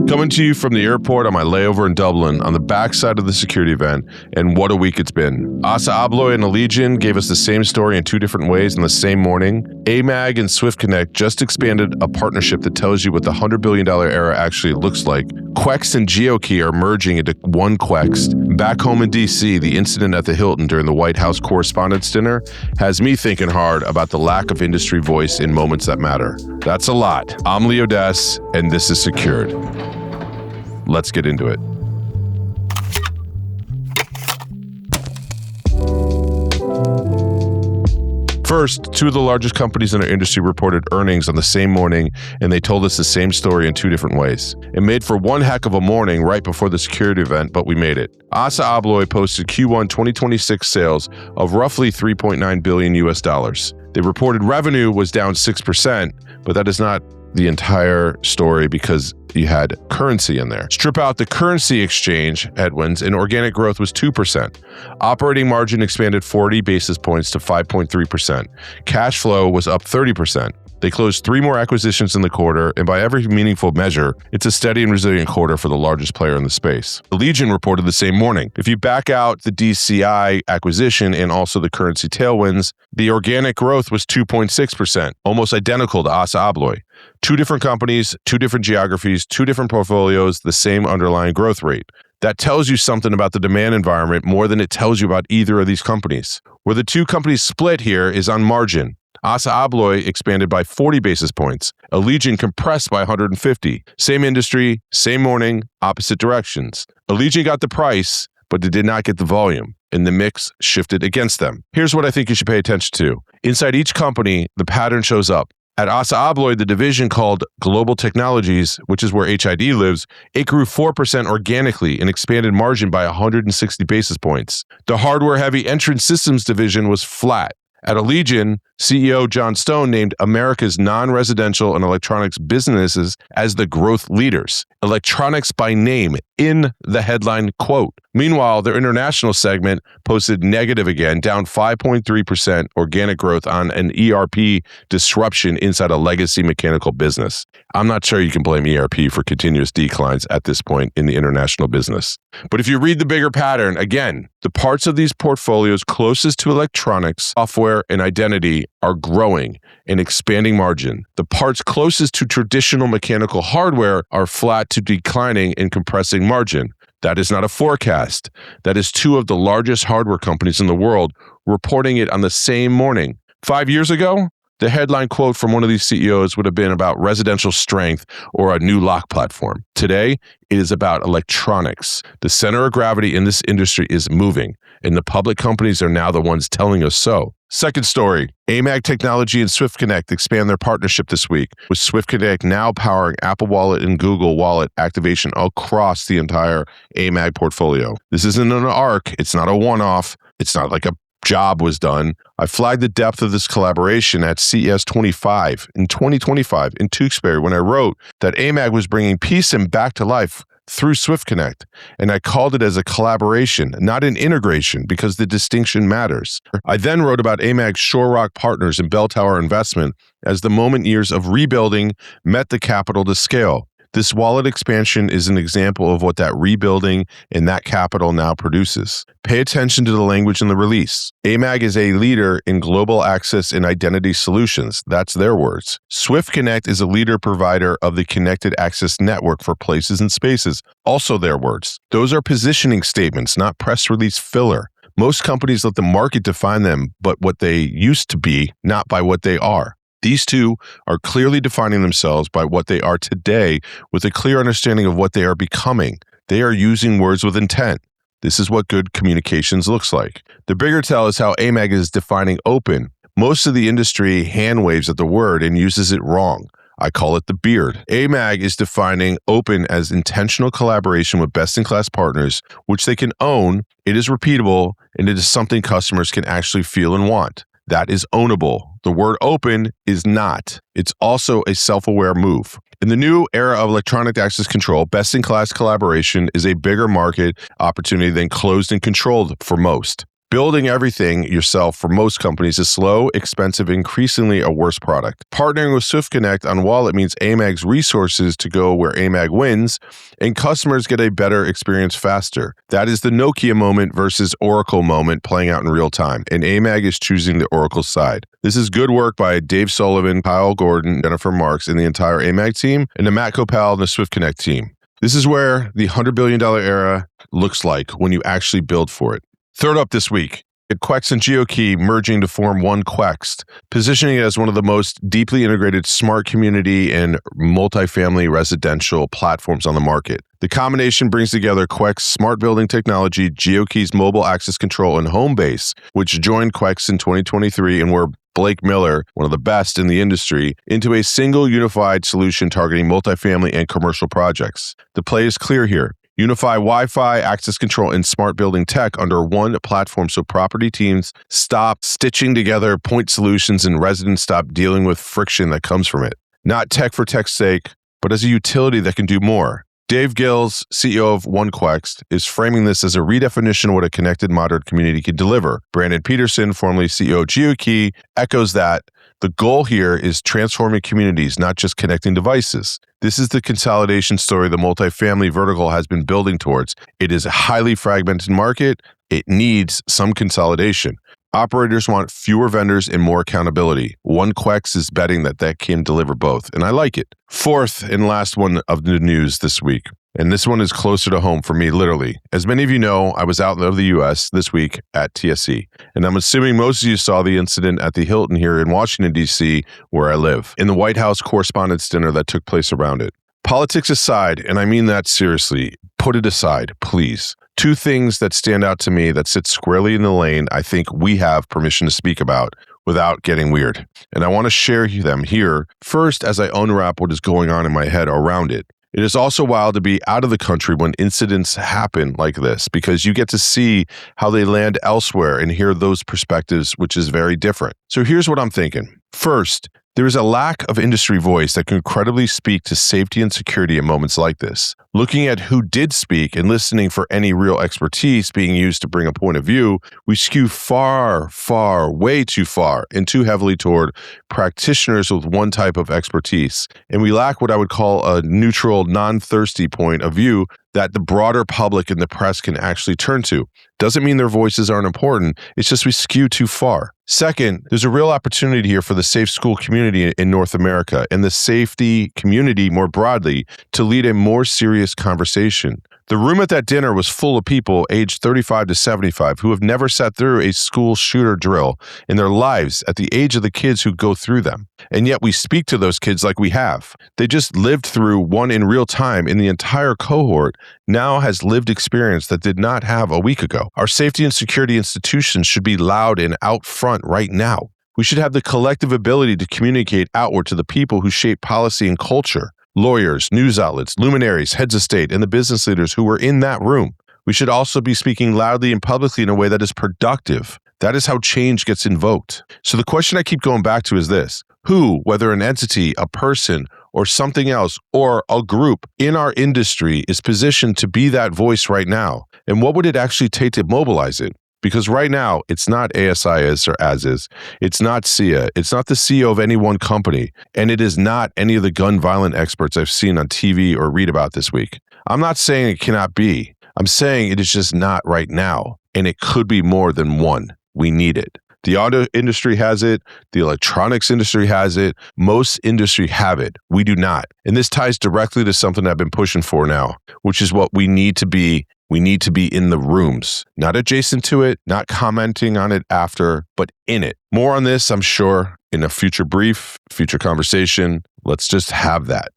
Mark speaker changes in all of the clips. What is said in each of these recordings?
Speaker 1: Coming to you from the airport on my layover in Dublin on the backside of the security event, and what a week it's been. ASSA, ABLOY, and Allegion gave us the same story in two different ways in the same morning. AMAG and SwiftConnect just expanded a partnership that tells you what the $100 billion era actually looks like. Quext and GeoKey are merging into one Quext. Back home in DC, the incident at the Hilton during the White House Correspondents' dinner has me thinking hard about the lack of industry voice in moments that matter. That's a lot. I'm Odess, and this is Secured. Let's get into it. First, two of the largest companies in our industry reported earnings on the same morning, and they told us the same story in two different ways. It made for one heck of a morning right before the security event, but we made it. ASSA ABLOY posted Q1 2026 sales of roughly $3.9 billion US dollars. They reported revenue was down 6%, but that is not the entire story because you had currency in there. Strip out the currency exchange headwinds and organic growth was 2%. Operating margin expanded 40 basis points to 5.3%. Cash flow was up 30%. They closed 3 more acquisitions in the quarter, and by every meaningful measure, it's a steady and resilient quarter for the largest player in the space. Allegion reported the same morning. If you back out the DCI acquisition and also the currency tailwinds, the organic growth was 2.6%, almost identical to ASSA ABLOY. Two different companies, two different geographies, two different portfolios, the same underlying growth rate. That tells you something about the demand environment more than it tells you about either of these companies. Where the two companies split here is on margin. ASSA ABLOY expanded by 40 basis points. Allegion compressed by 150. Same industry, same morning, opposite directions. Allegion got the price, but it did not get the volume, and the mix shifted against them. Here's what I think you should pay attention to. Inside each company, the pattern shows up. At ASSA ABLOY, the division called Global Technologies, which is where HID lives, it grew 4% organically and expanded margin by 160 basis points. The hardware-heavy Entrance Systems division was flat. At Allegion, CEO John Stone named America's non-residential and electronics businesses as the growth leaders. Electronics by name in the headline quote. Meanwhile, their international segment posted negative again, down 5.3% organic growth on an ERP disruption inside a legacy mechanical business. I'm not sure you can blame ERP for continuous declines at this point in the international business. But if you read the bigger pattern, again, the parts of these portfolios closest to electronics, software, and identity are growing and expanding margin. The parts closest to traditional mechanical hardware are flat to declining and compressing margin. That is not a forecast. That is two of the largest hardware companies in the world reporting it on the same morning. 5 years ago, the headline quote from one of these CEOs would have been about residential strength or a new lock platform. Today, it is about electronics. The center of gravity in this industry is moving, and the public companies are now the ones telling us so. Second story, AMAG Technology and SwiftConnect expand their partnership this week, with SwiftConnect now powering Apple Wallet and Google Wallet activation across the entire AMAG portfolio. This isn't an arc. It's not a one-off. It's not like a job was done. I flagged the depth of this collaboration at CES 25 in 2025 in Tewksbury when I wrote that AMAG was bringing peace and back to life through SwiftConnect, and I called it as a collaboration, not an integration, because the distinction matters. I then wrote about AMAG's Shore Rock Partners and Bell Tower investment as the moment years of rebuilding met the capital to scale. This wallet expansion is an example of what that rebuilding and that capital now produces. Pay attention to the language in the release. AMAG is a leader in global access and identity solutions. That's their words. SwiftConnect is a leader provider of the connected access network for places and spaces. Also their words. Those are positioning statements, not press release filler. Most companies let the market define them, but what they used to be, not by what they are. These two are clearly defining themselves by what they are today with a clear understanding of what they are becoming. They are using words with intent. This is what good communications looks like. The bigger tell is how AMAG is defining open. Most of the industry hand waves at the word and uses it wrong. I call it the beard. AMAG is defining open as intentional collaboration with best-in-class partners, which they can own, it is repeatable, and it is something customers can actually feel and want. That is ownable. The word open is not. It's also a self-aware move. In the new era of electronic access control, best-in-class collaboration is a bigger market opportunity than closed and controlled for most. Building everything yourself for most companies is slow, expensive, increasingly a worse product. Partnering with SwiftConnect on Wallet means AMAG's resources to go where AMAG wins, and customers get a better experience faster. That is the Nokia moment versus Oracle moment playing out in real time, and AMAG is choosing the Oracle side. This is good work by Dave Sullivan, Kyle Gordon, Jennifer Marks, and the entire AMAG team, and the Matt Kopal and the SwiftConnect team. This is where the $100 billion era looks like when you actually build for it. Third up this week, Quex and GeoKey merging to form one Quext, positioning it as one of the most deeply integrated smart community and multifamily residential platforms on the market. The combination brings together Quex's smart building technology, GeoKey's mobile access control, and Homebase, which joined Quex in 2023 and were Blake Miller, one of the best in the industry, into a single unified solution targeting multifamily and commercial projects. The play is clear here. Unify Wi-Fi, access control, and smart building tech under one platform so property teams stop stitching together point solutions and residents stop dealing with friction that comes from it. Not tech for tech's sake, but as a utility that can do more. Dave Gills, CEO of OneQuext, is framing this as a redefinition of what a connected modern community can deliver. Brandon Peterson, formerly CEO of GeoKey, echoes that the goal here is transforming communities, not just connecting devices. This is the consolidation story the multifamily vertical has been building towards. It is a highly fragmented market. It needs some consolidation. Operators want fewer vendors and more accountability. OneQuext is betting that can deliver both, and I like it. Fourth and last one of the news this week, and this one is closer to home for me, literally. As many of you know, I was out of the U.S. this week at TSE, and I'm assuming most of you saw the incident at the Hilton here in Washington, D.C., where I live, in the White House Correspondents' dinner that took place around it. Politics aside, and I mean that seriously, put it aside, please. Two things that stand out to me that sit squarely in the lane I think we have permission to speak about without getting weird. And I want to share them here first as I unwrap what is going on in my head around it. It is also wild to be out of the country when incidents happen like this because you get to see how they land elsewhere and hear those perspectives, which is very different. So here's what I'm thinking. First, there is a lack of industry voice that can credibly speak to safety and security in moments like this. Looking at who did speak and listening for any real expertise being used to bring a point of view, we skew far, way too far and too heavily toward practitioners with one type of expertise. And we lack what I would call a neutral, non-thirsty point of view that the broader public and the press can actually turn to. Doesn't mean their voices aren't important. It's just we skew too far. Second, there's a real opportunity here for the safe school community in North America and the safety community more broadly to lead a more serious conversation. The room at that dinner was full of people aged 35 to 75 who have never sat through a school shooter drill in their lives at the age of the kids who go through them. And yet we speak to those kids like we have. They just lived through one in real time, and the entire cohort now has lived experience that did not have a week ago. Our safety and security institutions should be loud and out front right now. We should have the collective ability to communicate outward to the people who shape policy and culture. Lawyers, news outlets, luminaries, heads of state, and the business leaders who were in that room. We should also be speaking loudly and publicly in a way that is productive. That is how change gets invoked. So the question I keep going back to is this. Who, whether an entity, a person, or something else, or a group in our industry is positioned to be that voice right now? And what would it actually take to mobilize it? Because right now, it's not ASSA or as is. It's not SIA. It's not the CEO of any one company. And it is not any of the gun violent experts I've seen on TV or read about this week. I'm not saying it cannot be. I'm saying it is just not right now. And it could be more than one. We need it. The auto industry has it. The electronics industry has it. Most industry have it. We do not. And this ties directly to something I've been pushing for now, which is what we need to be. We need to be in the rooms, not adjacent to it, not commenting on it after, but in it. More on this, I'm sure, in a future brief, future conversation. Let's just have that.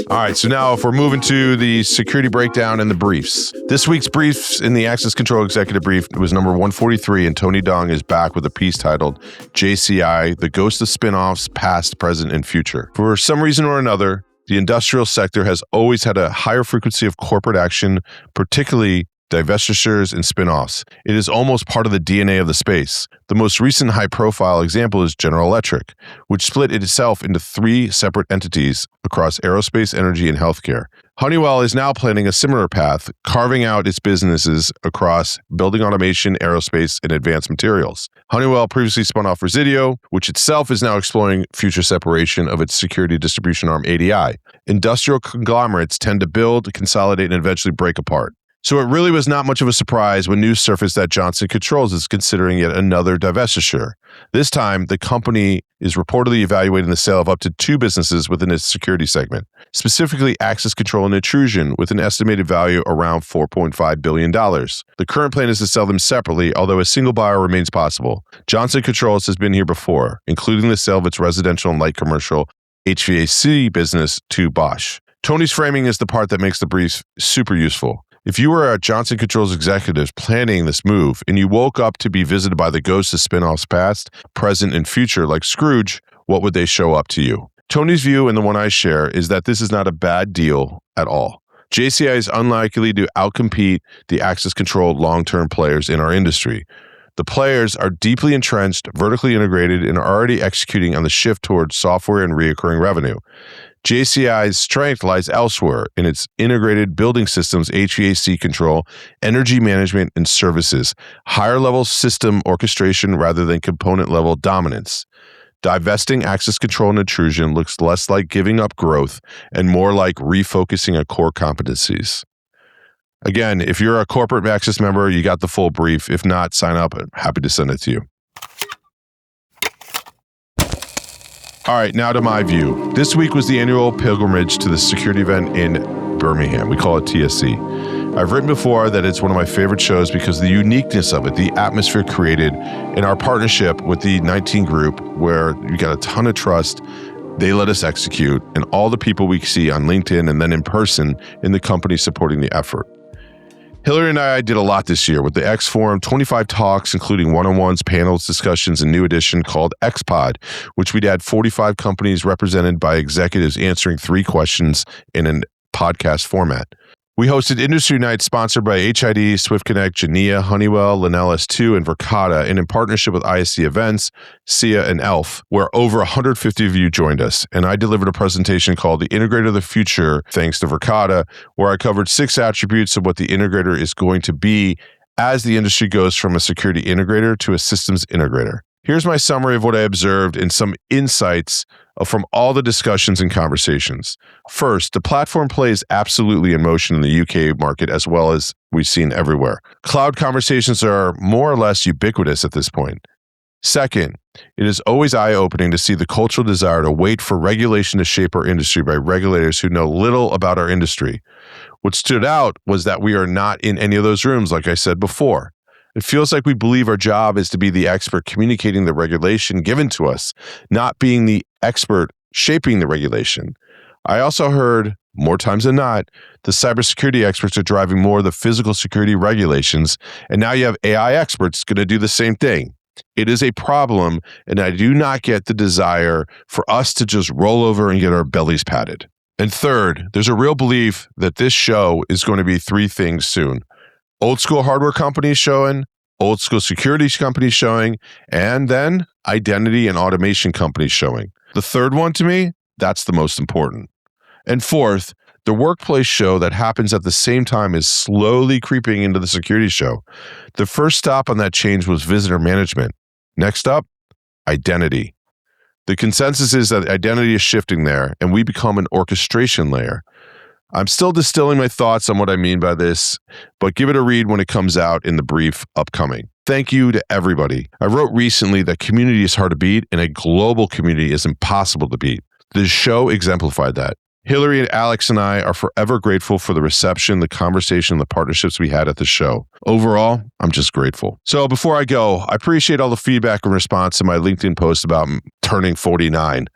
Speaker 1: All right, so now if we're moving to the security breakdown and the briefs. This week's briefs in the Access Control Executive Brief was number 143, and Tony Dong is back with a piece titled JCI, The Ghost of Spinoffs, Past, Present, and Future. For some reason or another, the industrial sector has always had a higher frequency of corporate action, particularly divestitures, and spin-offs. It is almost part of the DNA of the space. The most recent high-profile example is General Electric, which split itself into 3 separate entities across aerospace, energy, and healthcare. Honeywell is now planning a similar path, carving out its businesses across building automation, aerospace, and advanced materials. Honeywell previously spun off Resideo, which itself is now exploring future separation of its security distribution arm ADI. Industrial conglomerates tend to build, consolidate, and eventually break apart. So it really was not much of a surprise when news surfaced that Johnson Controls is considering yet another divestiture. This time, the company is reportedly evaluating the sale of up to 2 businesses within its security segment, specifically access control and intrusion, with an estimated value around $4.5 billion. The current plan is to sell them separately, although a single buyer remains possible. Johnson Controls has been here before, including the sale of its residential and light commercial HVAC business to Bosch. Tony's framing is the part that makes the brief super useful. If you were a Johnson Controls executive planning this move and you woke up to be visited by the ghosts of spinoffs past, present, and future like Scrooge, what would they show up to you? Tony's view, and the one I share, is that this is not a bad deal at all. JCI is unlikely to outcompete the access control long-term players in our industry. The players are deeply entrenched, vertically integrated, and are already executing on the shift towards software and recurring revenue. JCI's strength lies elsewhere in its integrated building systems, HVAC control, energy management, and services, higher-level system orchestration rather than component-level dominance. Divesting access control and intrusion looks less like giving up growth and more like refocusing on core competencies. Again, if you're a corporate access member, you got the full brief. If not, sign up. I'm happy to send it to you. All right, now to my view. This week was the annual pilgrimage to the security event in Birmingham. We call it TSC. I've written before that it's one of my favorite shows because of the uniqueness of it, the atmosphere created, and our partnership with the 19 Group, where you got a ton of trust. They let us execute, and all the people we see on LinkedIn and then in person in the company supporting the effort. Hillary and I did a lot this year with the X Forum, 25 talks, including one-on-ones, panels, discussions, and new edition called XPod, which we'd had 45 companies represented by executives answering 3 questions in a podcast format. We hosted Industry Nights sponsored by HID, SwiftConnect, Genea, Honeywell, Lenel S2, and Verkada, and in partnership with ISC Events, SIA, and ELF, where over 150 of you joined us. And I delivered a presentation called The Integrator of the Future, thanks to Verkada, where I covered 6 attributes of what the integrator is going to be as the industry goes from a security integrator to a systems integrator. Here's my summary of what I observed and some insights from all the discussions and conversations. First, the platform play is absolutely in motion in the UK market as well as we've seen everywhere. Cloud conversations are more or less ubiquitous at this point. Second, it is always eye-opening to see the cultural desire to wait for regulation to shape our industry by regulators who know little about our industry. What stood out was that we are not in any of those rooms, like I said before. It feels like we believe our job is to be the expert communicating the regulation given to us, not being the expert shaping the regulation. I also heard, more times than not, the cybersecurity experts are driving more of the physical security regulations, and now you have AI experts going to do the same thing. It is a problem, and I do not get the desire for us to just roll over and get our bellies patted. And third, there's a real belief that this show is going to be 3 things soon. Old school hardware companies showing, old school security companies showing, and then identity and automation companies showing. The third one to me, that's the most important. And fourth, the workplace show that happens at the same time is slowly creeping into the security show. The first stop on that change was visitor management. Next up, identity. The consensus is that identity is shifting there, and we become an orchestration layer. I'm still distilling my thoughts on what I mean by this, but give it a read when it comes out in the brief upcoming. Thank you to everybody. I wrote recently that community is hard to beat and a global community is impossible to beat. This show exemplified that. Hillary and Alex and I are forever grateful for the reception, the conversation, the partnerships we had at the show. Overall, I'm just grateful. So before I go, I appreciate all the feedback and response to my LinkedIn post about turning 49.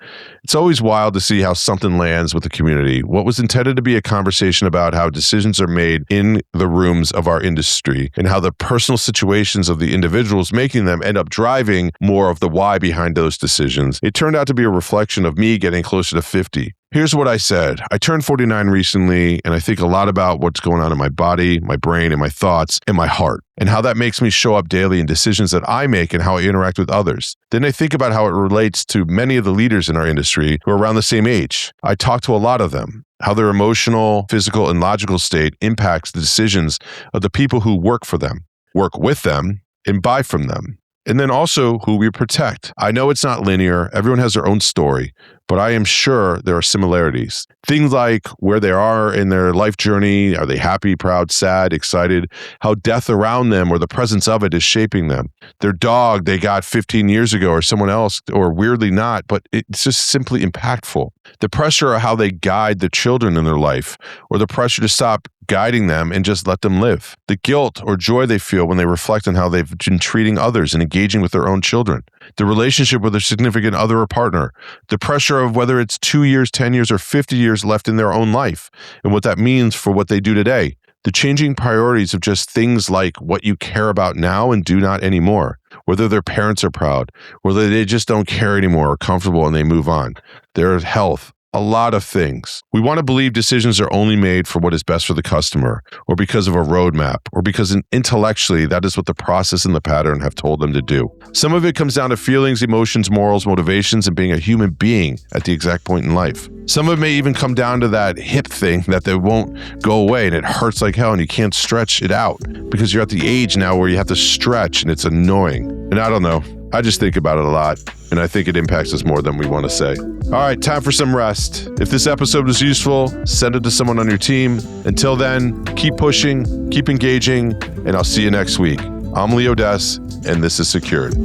Speaker 1: It's always wild to see how something lands with the community. What was intended to be a conversation about how decisions are made in the rooms of our industry and how the personal situations of the individuals making them end up driving more of the why behind those decisions. It turned out to be a reflection of me getting closer to 50. Here's what I said. I turned 49 recently, and I think a lot about what's going on in my body, my brain, and my thoughts, and my heart, and how that makes me show up daily in decisions that I make and how I interact with others. Then I think about how it relates to many of the leaders in our industry who are around the same age. I talk to a lot of them, how their emotional, physical, and logical state impacts the decisions of the people who work for them, work with them, and buy from them. And then also who we protect. I know it's not linear. Everyone has their own story, but I am sure there are similarities. Things like where they are in their life journey. Are they happy, proud, sad, excited? How death around them or the presence of it is shaping them. Their dog they got 15 years ago or someone else, or weirdly not, but it's just simply impactful. The pressure of how they guide the children in their life, or the pressure to stop guiding them and just let them live. The guilt or joy they feel when they reflect on how they've been treating others and engaging with their own children. The relationship with their significant other or partner. The pressure of whether it's 2 years, 10 years, or 50 years left in their own life, and what that means for what they do today. The changing priorities of just things like what you care about now and do not anymore. Whether their parents are proud, whether they just don't care anymore or comfortable and they move on. Their health. A lot of things. We want to believe decisions are only made for what is best for the customer, or because of a roadmap, or because intellectually that is what the process and the pattern have told them to do. Some of it comes down to feelings, emotions, morals, motivations, and being a human being at the exact point in life. Some of it may even come down to that hip thing that they won't go away and it hurts like hell and you can't stretch it out because you're at the age now where you have to stretch and it's annoying. And I don't know. I just think about it a lot, and I think it impacts us more than we want to say. All right, time for some rest. If this episode was useful, send it to someone on your team. Until then, keep pushing, keep engaging, and I'll see you next week. I'm Odess, and this is Secured.